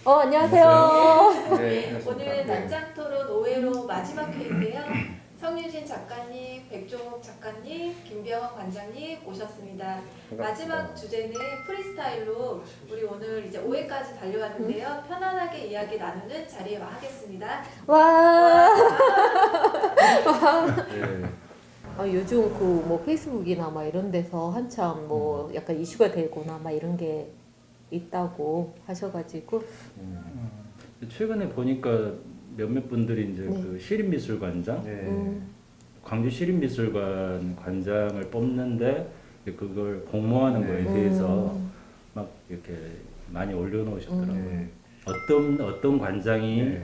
안녕하세요. 네, 오늘 난장토론 5회로 마지막 회인데요. 성유진 작가님, 백종욱 작가님, 김병원 관장님 모셨습니다. 마지막 주제는 프리스타일로 우리 오늘 이제 5회까지 달려왔는데요. 편안하게 이야기 나누는 자리에 하겠습니다. 와. 네. 요즘 그 뭐 페이스북이나 막 이런 데서 한참 뭐 약간 이슈가 되거나 막 이런 게 있다고 하셔가지고 최근에 보니까 몇몇 분들이 이제 네. 그 시립미술관장, 네. 광주 시립미술관 관장을 뽑는데 이제 그걸 공모하는 거에 대해서 막 이렇게 많이 올려놓으셨더라고요. 네. 어떤 관장이 네.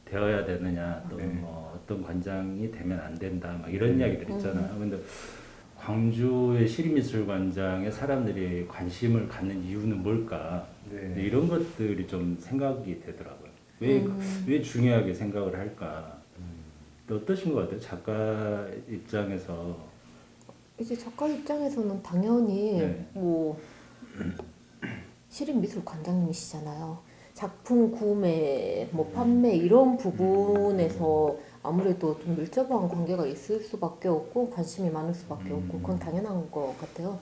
되어야 되느냐, 또 네. 뭐 어떤 관장이 되면 안 된다, 막 이런 네. 이야기들 있잖아요. 근데 광주의 시립미술관장에 사람들이 관심을 갖는 이유는 뭘까? 네. 이런 것들이 좀 생각이 되더라고요. 왜 중요하게 생각을 할까? 또 어떠신 것 같아요? 작가 입장에서. 이제 작가 입장에서는 당연히 네. 뭐 시립미술 관장님이시잖아요. 작품 구매, 뭐 판매 이런 부분에서 아무래도 좀 밀접한 관계가 있을 수밖에 없고 관심이 많을 수밖에 없고 그건 당연한 것 같아요.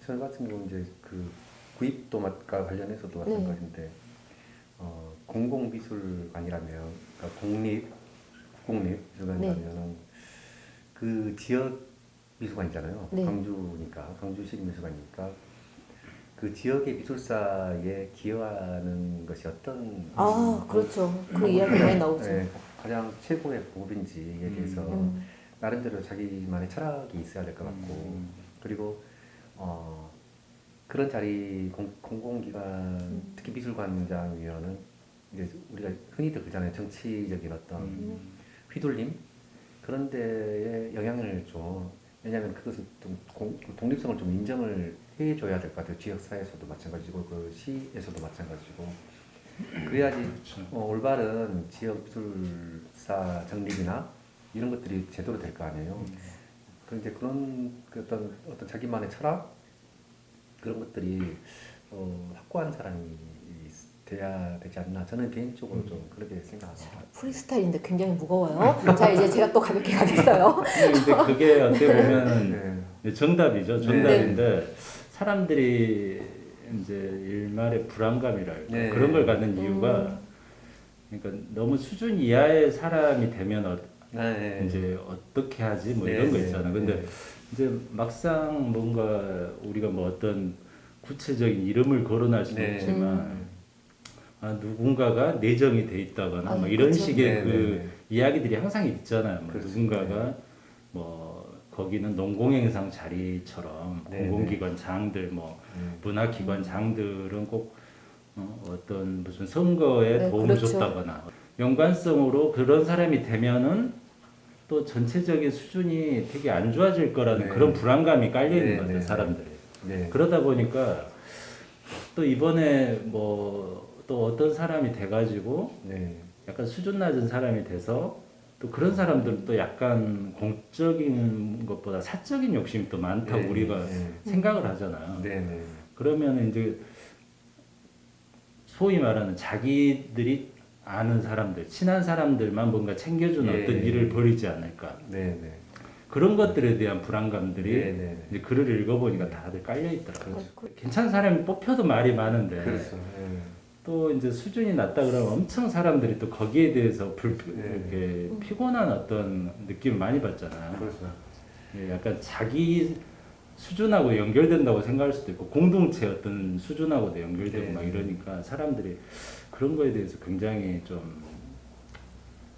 저 같은 경우 이제 그 구입도맛과 관련해서도 마찬가지인데 공공미술관이라면 그러니까 국공립미술관이라면 그 지역 미술관이잖아요. 네. 광주니까 광주시립미술관이니까 그 지역의 미술사에 기여하는 것이 어떤 그렇죠. 그 이야기 많이 나오죠. 네, 가장 최고의 보급인지에 대해서 나름대로 자기만의 철학이 있어야 될 것 같고 그리고 그런 자리 공공기관 특히 미술관장이면은 이제 우리가 흔히들 그러잖아요. 정치적인 어떤 휘둘림 그런 데에 영향을 줘. 왜냐하면 그것은 좀 독립성을 좀 인정을 해줘야 될 것 같아요. 지역사회에서도 마찬가지고 그 시에서도 마찬가지고 그래야지 올바른 지역 미술사 정립이나 이런 것들이 제대로 될 거 아니에요. 그런데 그런 그 어떤 자기만의 철학 그런 것들이 확고한 사람이 돼야 되지 않나 저는 개인적으로 좀 그렇게 생각합니다. 프리스타일인데 굉장히 무거워요. 자, 이제 제가 또 가볍게 가겠어요. 근데 그게 어떻게 보면 정답이죠. 정답인데 네. 사람들이 이제 일말의 불안감이랄까 네. 그런 걸 갖는 이유가 그러니까 너무 수준 이하의 사람이 되면 네. 이제 어떻게 하지 뭐 네. 이런 거 네. 있잖아. 근데 네. 이제 막상 뭔가 우리가 뭐 어떤 구체적인 이름을 거론할 수는 네. 없지만 누군가가 내정이 돼 있다거나 뭐 이런 그렇죠. 식의 네. 그 네. 이야기들이 항상 있잖아요. 뭐 그렇죠. 누군가가 뭐 거기는 농공행상 자리처럼 네. 공공기관장들 뭐 문화기관장들은 꼭 어떤 무슨 선거에 네, 도움을 그렇죠. 줬다거나 연관성으로 그런 사람이 되면은 또 전체적인 수준이 되게 안 좋아질 거라는 네. 그런 불안감이 깔려 있는 네, 것 같아요, 네, 사람들이. 네. 그러다 보니까 또 이번에 뭐 또 어떤 사람이 돼가지고 네. 약간 수준 낮은 사람이 돼서 또 그런 사람들은 또 약간 공적인 것보다 사적인 욕심이 또 많다고 네, 우리가 네. 생각을 하잖아요. 네. 네. 그러면 이제 소위 말하는 자기들이 아는 사람들, 친한 사람들만 뭔가 챙겨주는 예. 어떤 일을 벌이지 않을까. 네. 네. 그런 것들에 대한 불안감들이 네, 네. 이제 글을 읽어보니까 다들 깔려 있더라고요. 그렇죠. 괜찮은 사람이 뽑혀도 말이 많은데 그렇죠. 네. 또 이제 수준이 낮다 그러면 엄청 사람들이 또 거기에 대해서 네. 이렇게 피곤한 어떤 느낌을 많이 받잖아요. 그렇죠. 예, 약간 자기 수준하고 연결된다고 생각할 수도 있고 공동체 어떤 수준하고도 연결되고 네. 막 이러니까 사람들이 그런 거에 대해서 굉장히 좀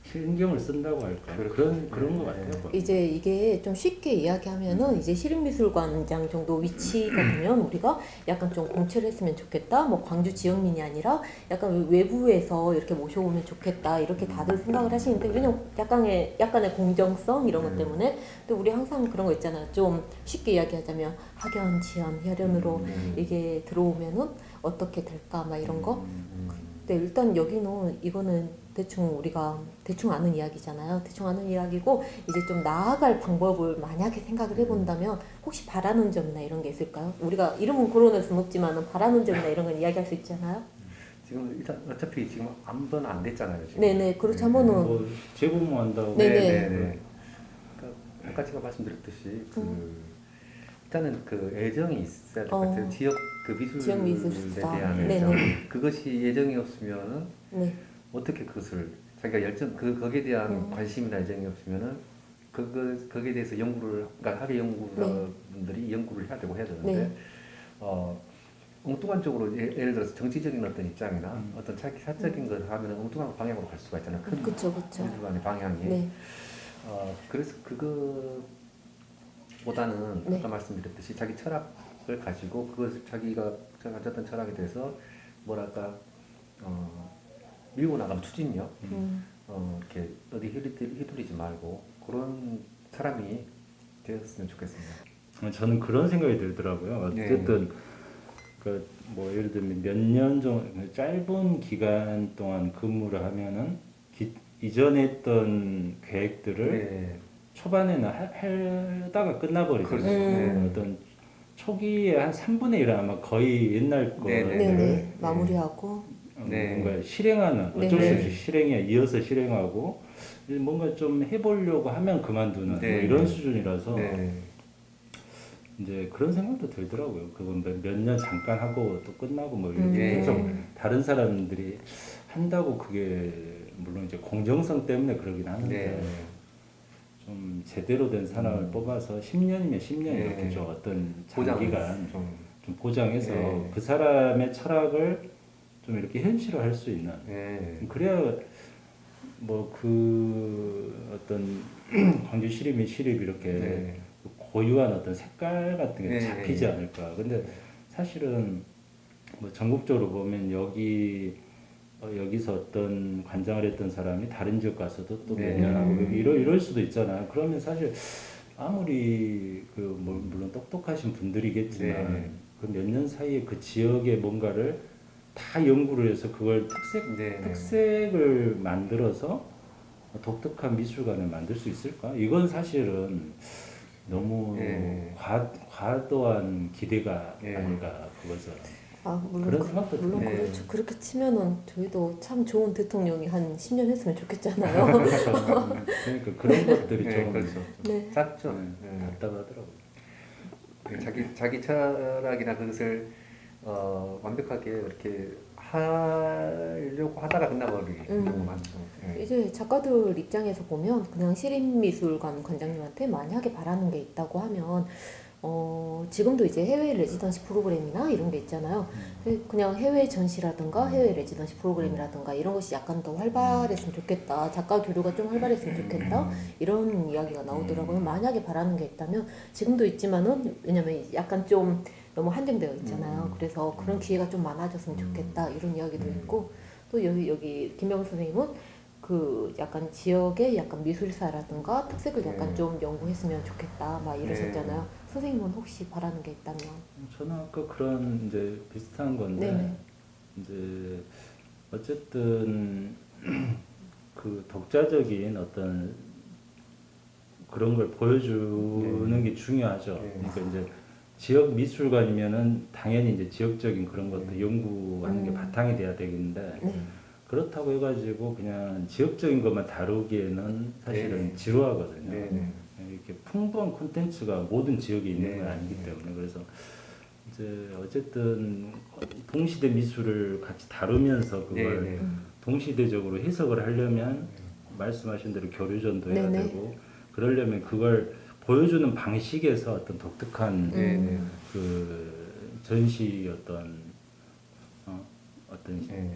신경을 쓴다고 할까 그렇죠. 그런 것 네. 같아요. 뭐. 이제 이게 좀 쉽게 이야기하면은 이제 시립미술관장 정도 위치가 되면 우리가 약간 좀 공채를 했으면 좋겠다. 뭐 광주 지역민이 아니라 약간 외부에서 이렇게 모셔오면 좋겠다. 이렇게 다들 생각을 하시는데 왜냐면 약간의 공정성 이런 것 때문에 또 우리 항상 그런 거 있잖아요. 좀 쉽게 이야기하자면 학연, 지연, 혈연으로 이게 들어오면은 어떻게 될까 막 이런 거. 근데 일단 여기는 이거는 우리가 대충 아는 이야기잖아요. 대충 아는 이야기고 이제 좀 나아갈 방법을 만약에 생각을 해본다면 혹시 바라는 점이나 이런 게 있을까요? 우리가 이름은 거론할 수는 없지만 바라는 점이나 이런 건 이야기할 수 있잖아요. 지금 일단 어차피 지금 한 번 안 됐잖아요. 지금. 네네, 그렇다면은 뭐 제공만 한다고. 네네. 네네. 그러니까 아까 제가 말씀드렸듯이 일단은 그 애정이 있어야 될 것 같아요. 지역 그 지역 미술에 미술사. 대한 네네. 애정. 그것이 애정이 없으면은 네. 어떻게 그것을 자기가 열정 거기에 대한 관심이나 애정이 없으면은 거기에 대해서 연구를 그러니까 학예 연구자분들이 연구를 해야 되고 해야 되는데 네. 엉뚱한 쪽으로 예를 들어서 정치적인 어떤 입장이나 어떤 자기 사적인 걸 하면 엉뚱한 방향으로 갈 수가 있잖아요. 큰 그쵸, 그쵸. 미술관의 방향이. 네. 그래서 그거보다는 네. 아까 말씀드렸듯이 자기 철학을 가지고 그것을 자기가 가졌던 철학에 대해서 뭐랄까 밀고 나가는 추진력 이렇게 어디 휘둘리지 말고 그런 사람이 되었으면 좋겠습니다. 저는 그런 생각이 들더라고요. 어쨌든 뭐 예를 들면 몇 년 정도 짧은 기간 동안 근무를 하면은 이전에 했던 계획들을 네. 초반에는 하다가 끝나버리잖아요. 그렇죠. 네. 어떤 초기에 한 3분의 1은 아마 거의 옛날 네, 거를 네. 네네. 마무리하고. 네. 뭔가 실행하는 어쩔 수 네네. 없이 실행에 이어서 실행하고 뭔가 좀 해보려고 하면 그만두는 네. 뭐 이런 수준이라서 네. 이제 그런 생각도 들더라고요. 그건 몇 년 잠깐 하고 또 끝나고 뭐 이렇게 네. 계속 다른 사람들이 한다고 그게 물론 이제 공정성 때문에 그러긴 하는데 네. 좀 제대로 된 사람을 뽑아서 10년이면 10년 네. 이렇게 좀 어떤 보장 장기간 좀. 좀 보장해서 네. 그 사람의 철학을 좀 이렇게 현실화할 수 있는 네. 그래야 뭐 그 어떤 광주 시립이 이렇게 네. 고유한 어떤 색깔 같은 게 네. 잡히지 않을까. 근데 사실은 뭐 전국적으로 보면 여기서 어떤 관장을 했던 사람이 다른 지역 가서도 또 몇 네. 년 하고 이럴 수도 있잖아요. 그러면 사실 아무리 물론 똑똑하신 분들이겠지만 네. 그 몇 년 사이에 그 지역의 뭔가를 다 연구를 해서 그걸 네. 특색을 만들어서 독특한 미술관을 만들 수 있을까? 이건 사실은 너무 네. 과도한 기대가 네. 아닐까 그것은. 물론 그런 생각도 물론 네. 그렇죠. 그렇게 치면은 저희도 참 좋은 대통령이 한 10년 했으면 좋겠잖아요. 그러니까 그런 것들이 네, 좀 그렇죠. 네. 작죠. 네, 네. 답답하더라고요. 자기 철학이나 그것을 완벽하게 이렇게 하려고 하다가 끝나버리는 경우가 많죠. 네. 이제 작가들 입장에서 보면 그냥 시립미술관 관장님한테 만약에 바라는 게 있다고 하면 지금도 이제 해외 레지던시 프로그램이나 이런 게 있잖아요. 그냥 해외 전시라든가 해외 레지던시 프로그램이라든가 이런 것이 약간 더 활발했으면 좋겠다. 작가 교류가 좀 활발했으면 좋겠다. 이런 이야기가 나오더라고요. 만약에 바라는 게 있다면 지금도 있지만은 왜냐면 약간 좀 너무 한정되어 있잖아요. 그래서 그런 기회가 좀 많아졌으면 좋겠다. 이런 이야기도 있고 또 여기 김병훈 선생님은 그 약간 지역의 약간 미술사라든가 특색을 약간 좀 연구했으면 좋겠다. 막 이러셨잖아요. 선생님은 혹시 바라는 게 있다면? 저는 아까 그런 이제 비슷한 건데 네네. 이제 어쨌든 그 독자적인 어떤 그런 걸 보여주는 게 중요하죠. 그러니까 이제 지역 미술관이면은 당연히 이제 지역적인 그런 것도 연구하는 게 바탕이 돼야 되겠는데 그렇다고 해가지고 그냥 지역적인 것만 다루기에는 사실은 지루하거든요. 이렇게 풍부한 콘텐츠가 모든 지역에 있는 건 아니기 때문에 그래서 이제 어쨌든 동시대 미술을 같이 다루면서 그걸 동시대적으로 해석을 하려면 말씀하신 대로 교류전도 해야 되고 그러려면 그걸 보여주는 방식에서 어떤 독특한 그 전시 어떤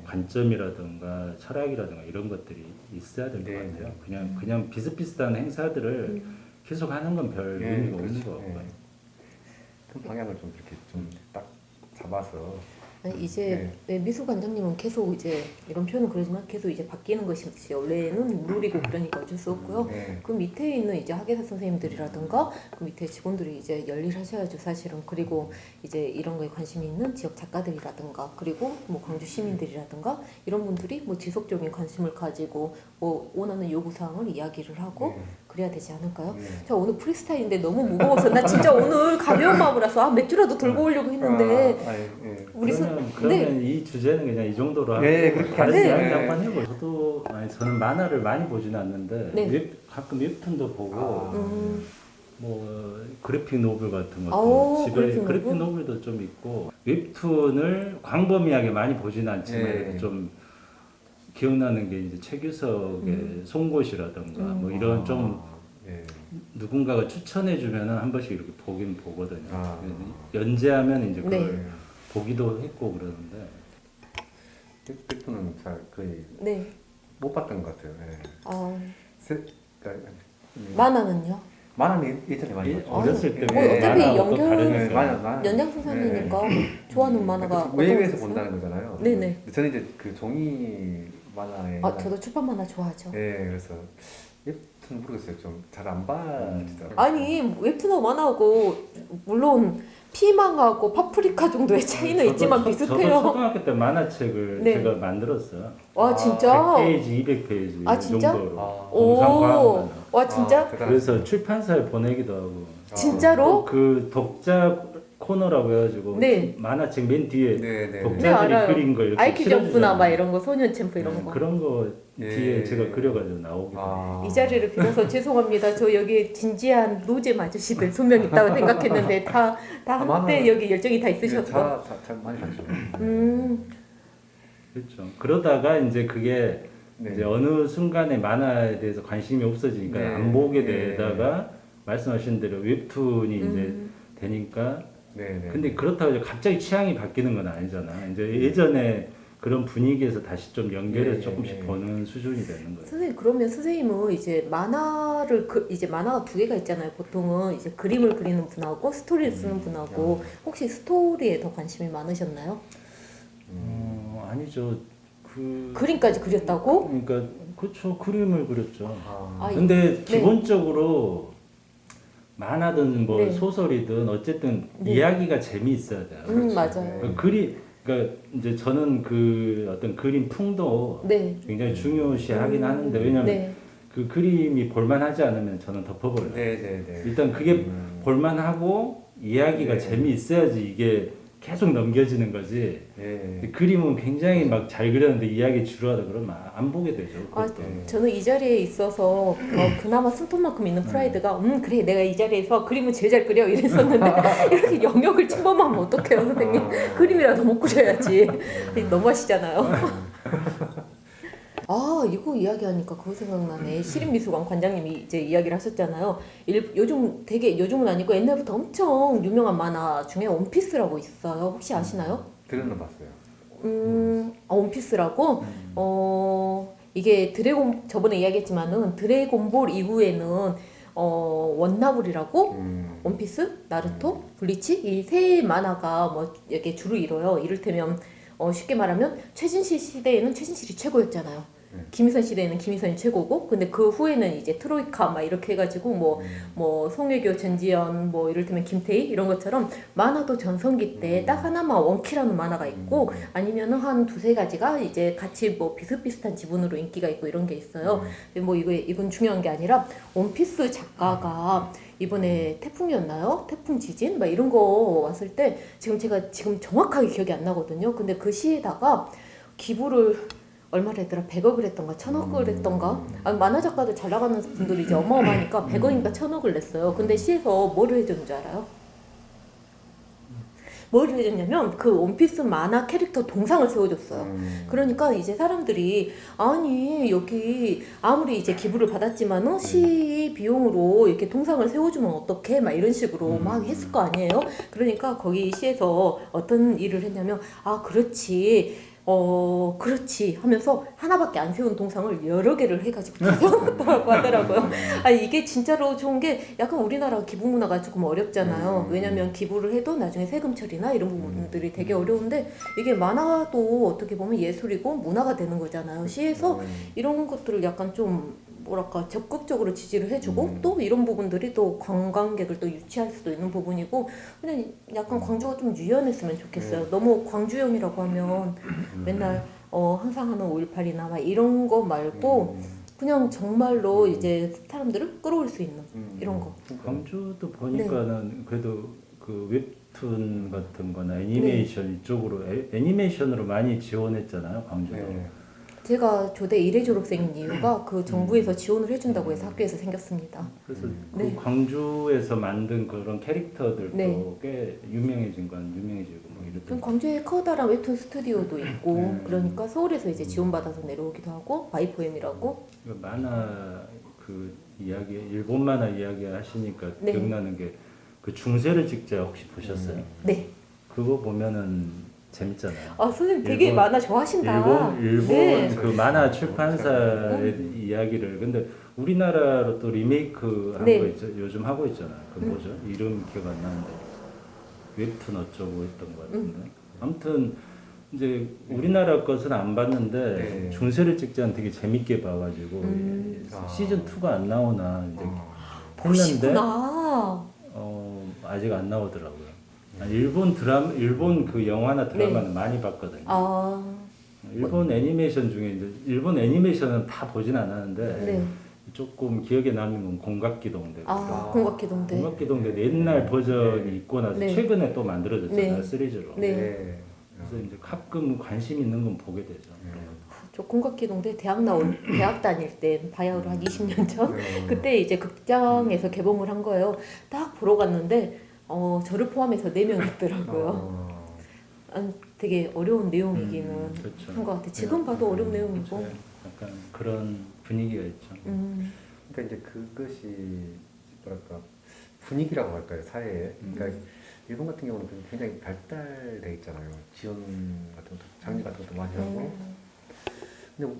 관점이라든가 철학이라든가 이런 것들이 있어야 될 것 같아요. 그냥 비슷비슷한 행사들을 계속 하는 건 별 의미가 없는 것 같고요. 큰 방향을 좀 이렇게 좀 딱 잡아서 이제 미술관장님은 계속 이제 이런 표현은 그러지만 계속 이제 바뀌는 것이 원래는 룰이고 그러니까 어쩔 수 없고요. 그 밑에 있는 이제 학예사 선생님들이라든가 그 밑에 직원들이 이제 열일하셔야죠 사실은. 그리고 이제 이런 거에 관심이 있는 지역 작가들이라든가 그리고 뭐 광주 시민들이라든가 이런 분들이 뭐 지속적인 관심을 가지고 뭐 원하는 요구 사항을 이야기를 하고 그래야 되지 않을까요? 네. 저 오늘 프리스타일인데 너무 무거워서 나 진짜 오늘 가벼운 마음으로서 맥주라도 들고 오려고 했는데 우리 그러면 이 주제는 그냥 이 정도로 하고 네, 그렇게 다른 하죠. 이야기 네. 한번 해보죠. 저는 만화를 많이 보지는 않는데 네. 가끔 웹툰도 보고 음. 뭐 그래픽 노블 같은 것도 오, 집에 그래픽 그래픽 노블? 노블도 좀 있고 웹툰을 광범위하게 많이 보지는 않지만 네. 좀 기억나는 게 이제 최규석의 송곳이라든가 뭐 이런 좀 네. 누군가가 추천해 주면은 한 번씩 이렇게 보긴 보거든요. 아. 연재하면 이제 그걸 네. 보기도 했고 그러는데 웹툰은 잘 거의 네. 못 봤던 것 같아요. 네. 아, 그러니까 만화는요? 만화는 예전에 많이 봤죠. 어렸을 때 뭐 어차피 만화하고 또 연결- 다르니까. 네, 만화. 연장선상이니까 좋아하는 만화가 어떤 거 외부에서 있어요? 본다는 거잖아요. 네네. 근데 저는 이제 그 종이 만화에 아, 저도 출판 만화 좋아하죠. 네, 그래서 웹툰 모르겠어요. 좀 잘 안 봐지더라고요. 아니 웹툰하고 만화하고 물론 피망하고 파프리카 정도의 차이는 있지만 저도 비슷해요. 초등학교 때 만화책을 네. 제가 만들었어요. 와 진짜? 100페이지, 200페이지 아, 진짜? 정도로. 아. 공상과학 오, 만화. 와 진짜? 대단하시다. 그래서 출판사에 보내기도 하고. 진짜로? 그 독자 코너라고 해가지고 네. 만화책 맨 뒤에 네네. 독자들이 알아요. 그린 거 이렇게 아이큐 점프나 실어주잖아요. 막 이런 거 소년 챔프 이런 거. 그런 거 뒤에 예. 제가 그려가지고 나오기도 해요. 아. 이 자리를 빌어서 죄송합니다. 저 여기 진지한 노잼 아저씨들 수명 있다고 생각했는데 다 한때 만화는- 여기 열정이 다 네, 있으셔서. 잘 많이 봤죠. 그렇죠. 그러다가 이제 그게 네. 이제 어느 순간에 만화에 대해서 관심이 없어지니까 네. 안 보게 네. 되다가 말씀하신 대로 웹툰이 이제 되니까 네네. 근데 그렇다고 이제 갑자기 취향이 바뀌는 건 아니잖아. 이제 예전에 그런 분위기에서 다시 좀 연결해서 네, 조금씩 네. 보는 수준이 되는 거예요. 선생님 그러면 선생님은 이제 만화를 이제 만화가 두 개가 있잖아요. 보통은 이제 그림을 그리는 분하고 스토리를 쓰는 분하고 혹시 스토리에 더 관심이 많으셨나요? 아니죠. 그림까지 그렸다고? 그러니까 그렇죠. 그림을 그렸죠. 아, 근데 네. 기본적으로 만화든 뭐 네. 소설이든 어쨌든 네. 이야기가 재미있어야 돼요. 맞아요. 그러니까 이제 저는 그 어떤 그림 풍도 네. 굉장히 중요시하긴 하는데 왜냐면 네. 그 그림이 볼만하지 않으면 저는 덮어버려요. 네네네. 일단 그게 볼만하고 이야기가 네. 재미있어야지 이게 계속 넘겨지는 거지. 네. 그림은 굉장히 막 잘 그렸는데 이야기 지루하다 그러면 안 보게 되죠. 아, 그것도. 저는 이 자리에 있어서 그나마 숨통만큼 있는 프라이드가 그래 내가 이 자리에서 그림을 제일 잘 그려 이랬었는데 이렇게 영역을 침범하면 어떡해요 선생님. 그림이라도 못 그려야지. 너무하시잖아요. 아 이거 이야기하니까 그거 생각나네. 시립미술관 관장님이 이제 이야기를 하셨잖아요. 요즘은 아니고 옛날부터 엄청 유명한 만화 중에 원피스라고 있어요. 혹시 아시나요? 들어는 봤어요. 원피스라고 이게 저번에 이야기했지만은 드래곤볼 이후에는 원나블이라고 원피스, 나루토, 블리치 이 세 만화가 뭐 이렇게 주로 이뤄요. 이를테면 쉽게 말하면 최진실 시대에는 최진실이 최고였잖아요. 김희선 시대에는 김희선이 최고고, 근데 그 후에는 이제 트로이카 막 이렇게 해가지고 뭐 송혜교, 전지현, 뭐 이를테면 김태희 이런 것처럼 만화도 전성기 때 딱 하나만 원키라는 만화가 있고 아니면은 한 두세 가지가 이제 같이 뭐 비슷비슷한 지분으로 인기가 있고 이런 게 있어요. 근데 뭐 이건 중요한 게 아니라 원피스 작가가 이번에 태풍이었나요? 태풍 지진? 막 이런 거 왔을 때 제가 정확하게 기억이 안 나거든요. 근데 그 시에다가 기부를 얼마를 했더라? 100억을 했던가 1000억을 했던가? 만화 작가들 잘 나가는 분들이 이제 어마어마하니까 100억인가 1000억을 냈어요. 근데 시에서 뭐를 해줬는 줄 알아요? 뭘 해줬냐면 그 원피스 만화 캐릭터 동상을 세워줬어요. 그러니까 이제 사람들이 아니 여기 아무리 이제 기부를 받았지만은 시 비용으로 이렇게 동상을 세워주면 어떡해 막 이런 식으로 막 했을 거 아니에요. 그러니까 거기 시에서 어떤 일을 했냐면 그렇지 하면서 하나밖에 안 세운 동상을 여러 개를 해가지고 세웠다고 하더라고요. 이게 진짜로 좋은 게 약간 우리나라 기부 문화가 조금 어렵잖아요. 왜냐면 기부를 해도 나중에 세금 처리나 이런 부분들이 되게 어려운데 이게 만화도 어떻게 보면 예술이고 문화가 되는 거잖아요. 시에서 이런 것들을 약간 좀 뭐랄까 적극적으로 지지를 해주고 또 이런 부분들이 또 관광객을 또 유치할 수도 있는 부분이고 그냥 약간 광주가 좀 유연했으면 좋겠어요. 너무 광주형이라고 하면 맨날 항상 하는 5.18이나 막 이런 거 말고 그냥 정말로 이제 사람들을 끌어올 수 있는 이런 거. 광주도 보니까는 그래도 그 웹툰 같은 거나 애니메이션 이쪽으로 애니메이션으로 많이 지원했잖아요, 광주도. 네. 제가 조대 1회 졸업생인 이유가 그 정부에서 지원을 해준다고 해서 학교에서 생겼습니다. 그래서 네. 그 광주에서 만든 그런 캐릭터들도 네. 꽤 유명해진 건 유명해지고 뭐 그럼 이랬던 거. 광주에 커다란 웹툰 스튜디오도 있고 네. 그러니까 서울에서 이제 지원받아서 내려오기도 하고 바이포엠이라고 그 만화 그 이야기 일본 만화 이야기 하시니까 네. 기억나는 게 그 중세를 찍자 혹시 보셨어요? 네. 그거 보면은 재밌잖아요. 아 선생님 되게 일본- 만화 좋아하신다. 일본 네. 그 만화 출판사의 이야기를 근데 우리나라로 또 리메이크 한 네. 거 있죠. 요즘 하고 있잖아요. 그 뭐죠? 이름 기억 안 나는데 웹툰 어쩌고 했던 거 같은데. 아무튼 이제 우리나라 것은 안 봤는데 네. 중세를 찍자는 되게 재밌게 봐가지고 시즌 2가 안 나오나 이제 했는데 보시구나. 아직 안 나오더라고요. 일본 그 영화나 드라마는 많이 봤거든요. 아, 일본 애니메이션 중에 이제 일본 애니메이션은 다 보진 않았는데 네. 조금 기억에 남는 건 공각기동대. 아, 공각기동대. 공각기동대 옛날 버전이 있고 나서 네. 최근에 또 만들어졌잖아요, 네. 시리즈로. 네. 그래서 이제 가끔 관심 있는 건 보게 되죠. 저 공각기동대 대학 다닐 때 바야흐로 한 20년 전 네. 그때 이제 극장에서 개봉을 한 거예요. 딱 보러 갔는데 저를 포함해서 4명 있더라고요. 되게 어려운 내용이기는 그렇죠. 한 것 같아요. 지금 봐도 어려운 내용이고. 그렇죠. 약간 그런 분위기가 있죠. 그러니까 이제 그것이 뭐랄까 분위기라고 할까요 사회에. 그러니까 일본 같은 경우는 굉장히 발달돼 있잖아요. 지원 같은 것도 장려 같은 것도 많이 하고. 근데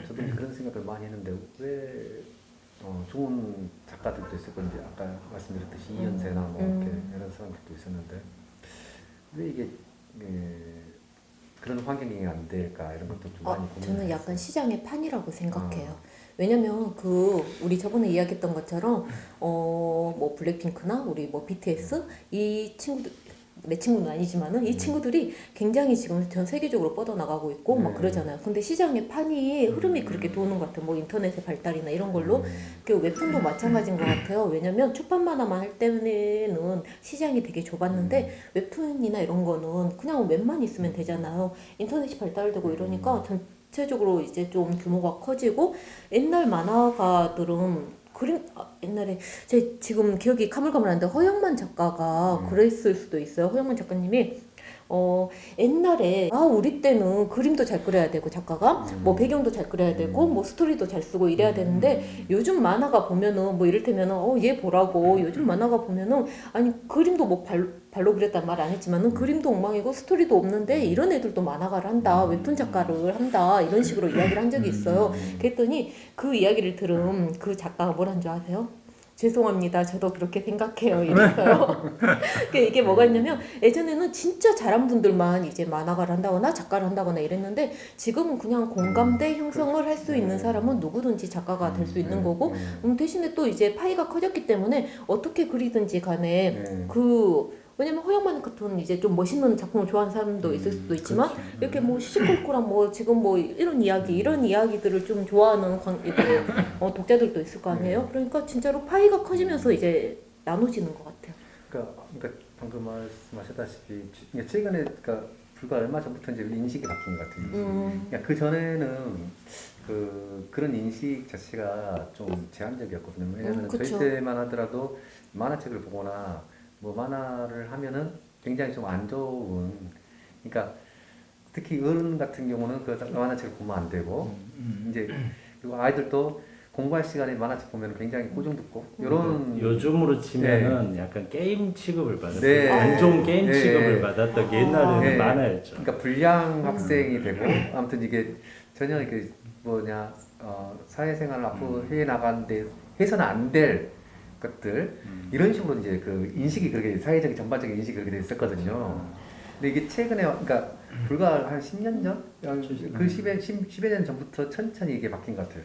저도 이제 그런 생각을 많이 했는데 왜 좋은 작가들도 있을 건지 아까 말씀드렸듯이 이현세나 뭐 이렇게 이런 사람들도 있었는데 왜 이게 그런 환경이 안 될까 이런 것도 좀 많이 고민을 저는 약간 했어요. 시장의 판이라고 생각해요. 왜냐면 우리 저번에 이야기했던 것처럼 뭐 블랙핑크나 우리 뭐 BTS 이 친구들 내 친구는 아니지만은 이 친구들이 굉장히 지금 전 세계적으로 뻗어나가고 있고 막 그러잖아요. 근데 시장의 판이 흐름이 그렇게 도는 것 같아요. 뭐 인터넷의 발달이나 이런 걸로 그 웹툰도 마찬가지인 것 같아요. 왜냐면 출판 만화만 할 때는 시장이 되게 좁았는데 웹툰이나 이런 거는 그냥 웹만 있으면 되잖아요. 인터넷이 발달되고 이러니까 전체적으로 이제 좀 규모가 커지고 옛날 만화가들은 옛날에 제 지금 기억이 가물가물한데 허영만 작가가 그랬을 수도 있어요. 허영만 작가님이 옛날에 우리 때는 그림도 잘 그려야 되고 작가가 뭐 배경도 잘 그려야 되고 뭐 스토리도 잘 쓰고 이래야 되는데 요즘 만화가 보면은 뭐 이를테면은 얘 보라고 요즘 만화가 보면은 아니 그림도 뭐 발로 그렸단 말 안 했지만은 그림도 엉망이고 스토리도 없는데 이런 애들도 만화가를 한다 웹툰 작가를 한다 이런 식으로 이야기를 한 적이 있어요. 그랬더니 그 이야기를 들은 그 작가가 뭐라는 줄 아세요? 죄송합니다. 저도 그렇게 생각해요. 이랬어요. 그러니까 이게 뭐가 있냐면 예전에는 진짜 잘한 분들만 이제 만화가를 한다거나 작가를 한다거나 이랬는데 지금은 그냥 공감대 형성을 할 수 있는 사람은 누구든지 작가가 될 수 있는 거고 대신에 또 이제 파이가 커졌기 때문에 어떻게 그리든지 간에 왜냐면 허영만 같은 이제 좀 멋있는 작품을 좋아하는 사람도 있을 수도 있지만 이렇게 뭐 시시콜콜한 뭐 지금 뭐 이런 이야기들을 좀 좋아하는 독자들도 있을 거 아니에요. 그러니까 진짜로 파이가 커지면서 이제 나눠지는 것 같아요. 그러니까 방금 말씀하셨다시피 최근에 그러니까 불과 얼마 전부터 이제 인식이 바뀐 것 같아요. 그러니까 그 전에는 그런 인식 자체가 좀 제한적이었거든요. 왜냐하면 저희 때만 하더라도 만화책을 보거나 뭐 만화를 하면은 굉장히 좀 안 좋은, 그러니까 특히 어른 같은 경우는 그 만화책을 보면 안 되고 이제 그리고 아이들도 공부할 시간에 만화책 보면 굉장히 꾸중 듣고 이런 요즘으로 치면은 약간 게임 취급을 받았어요. 네. 안 좋은 게임 취급을 받았던 게 옛날에는 만화였죠. 그러니까 불량 학생이 되고 아무튼 이게 전혀 이게 사회생활을 앞으로 해 나가는데 해서는 안 될 것들 이런 식으로 이제 그 인식이 그렇게 사회적인 전반적인 인식이 그렇게 됐었거든요. 근데 이게 최근에 그러니까 불과 한 10년 전, 그 10여 년 전부터 천천히 이게 바뀐 것 같아요.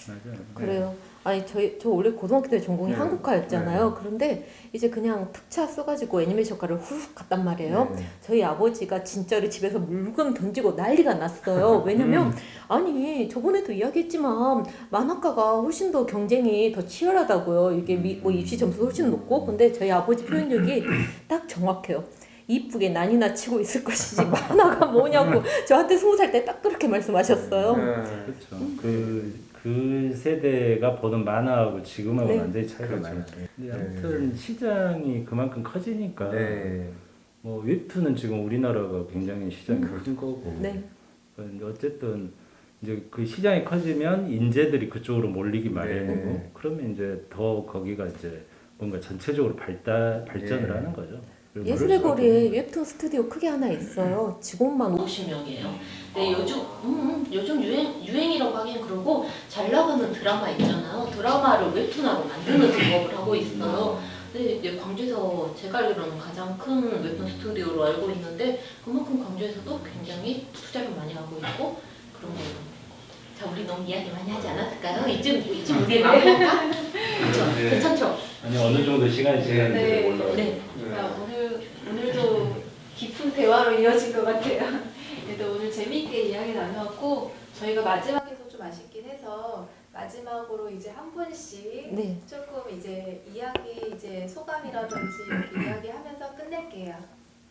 맞아요. 그래요. 아니 저 원래 고등학교 때 전공이 네. 한국화였잖아요. 네. 그런데 이제 그냥 특차 써가지고 애니메이션과를 훅 갔단 말이에요. 네. 저희 아버지가 진짜로 집에서 물건 던지고 난리가 났어요. 왜냐면 아니 저번에도 이야기했지만 만화과가 훨씬 더 경쟁이 더 치열하다고요. 이게 뭐 입시 점수 훨씬 높고. 근데 저희 아버지 표현력이 딱 정확해요. 이쁘게 난이나 치고 있을 것이지 만화가 뭐냐고 저한테 20살 때 딱 그렇게 말씀하셨어요. 그렇죠. 그 세대가 보는 만화하고 지금하고 네. 완전히 차이가 그렇죠. 많이 나요. 근데 아무튼 시장이 그만큼 커지니까 네. 뭐 웹툰은 지금 우리나라가 굉장히 시장이 큰 거고 네. 근데 어쨌든 이제 그 시장이 커지면 인재들이 그쪽으로 몰리기 마련이고 네. 그러면 이제 더 거기가 이제 뭔가 전체적으로 발전을 네. 하는 거죠. 예술의 거리에 웹툰 스튜디오 크게 하나 있어요. 직원만 50명이에요. 근데 요즘 유행이라고 하기엔 그러고 잘 나가는 드라마 있잖아요. 드라마를 웹툰화로 만드는 작업을 하고 있어요. 근데 이제 광주에서 제가 알기로는 가장 큰 웹툰 스튜디오로 알고 있는데 그만큼 광주에서도 굉장히 투자를 많이 하고 있고 그런 거예요. 자, 우리 너무 이야기 많이 하지 않았을까요? 이쯤 우리 마무리할까? 그렇죠? 네. 괜찮죠? 아니 어느 정도 시간이 지났는지 네. 몰라요. 네. 자, 오늘도 깊은 대화로 이어진 것 같아요. 그래도 오늘 재미있게 이야기 나누었고 저희가 마지막에서 좀 아쉽긴 해서 마지막으로 이제 한 분씩 네. 조금 이제 이야기 이제 소감이라든지 이렇게 이야기하면서 끝낼게요.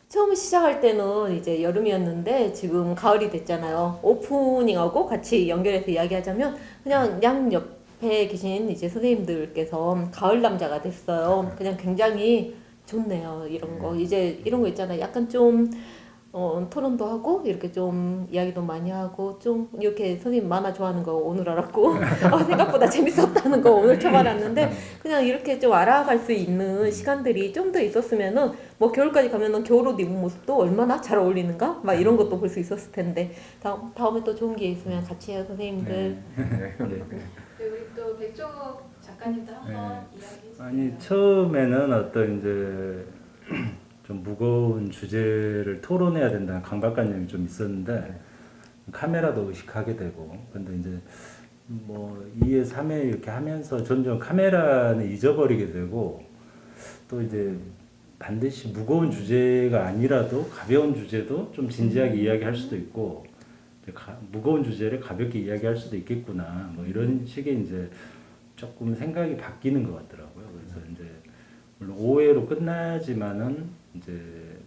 처음 시작할 때는 이제 여름이었는데 지금 가을이 됐잖아요. 오프닝하고 같이 연결해서 이야기하자면 그냥 양 옆에 계신 이제 선생님들께서 가을 남자가 됐어요. 그냥 굉장히 좋네요. 이런 거 이제 이런 거 있잖아요. 약간 좀 토론도 하고 이렇게 좀 이야기도 많이 하고 좀 이렇게 선생님 만화 좋아하는 거 오늘 알았고 생각보다 재밌었다는 거 오늘 처음 알았는데 그냥 이렇게 좀 알아갈 수 있는 시간들이 좀 더 있었으면은 뭐 겨울까지 가면은 겨울옷 입은 모습도 얼마나 잘 어울리는가 막 이런 것도 볼 수 있었을 텐데 다음에 또 좋은 기회 있으면 같이 해요 선생님들. 네. 그리고 우리 또 백종욱 작가님도 한번 이야기해 주세요. 아니 처음에는 어떤 이제 좀 무거운 주제를 토론해야 된다는 강박관념이 좀 있었는데 카메라도 의식하게 되고 근데 이제 뭐 2회 3회 이렇게 하면서 점점 카메라는 잊어버리게 되고 또 이제 반드시 무거운 주제가 아니라도 가벼운 주제도 좀 진지하게 이야기할 수도 있고 무거운 주제를 가볍게 이야기할 수도 있겠구나 뭐 이런 식의 이제 조금 생각이 바뀌는 것 같더라고요. 그래서 이제 물론 오해로 끝나지만은 이제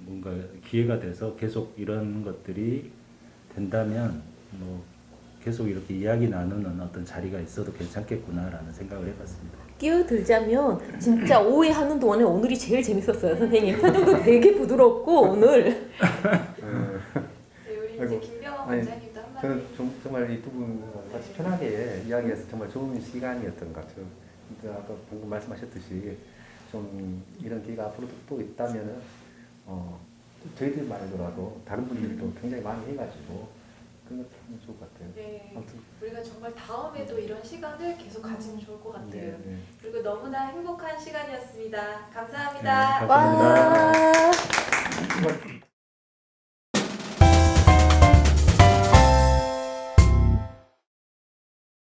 뭔가 기회가 돼서 계속 이런 것들이 된다면 뭐 계속 이렇게 이야기 나누는 어떤 자리가 있어도 괜찮겠구나라는 생각을 해봤습니다. 끼어들자면 진짜 오해하는 동안에 오늘이 제일 재밌었어요 선생님. 표정도 되게 부드럽고 오늘. 네, 우리 이제 아이고. 김병원 아니, 원장님도 한마디. 저는 정말 이 두 분과 같이 편하게 이야기해서 정말 좋은 시간이었던 것 같아요. 근데 아까 방금 말씀하셨듯이 좀 이런 기회가 앞으로도 또 있다면은 저희들 말고라도 다른 분들도 굉장히 많이 해가지고 그런 것도 하면 좋을 것 같아요. 네, 아무튼 우리가 정말 다음에도 이런 시간을 계속 가지면 좋을 것 같아요. 네, 네. 그리고 너무나 행복한 시간이었습니다. 네, 감사합니다. 감사합니다. 와. 정말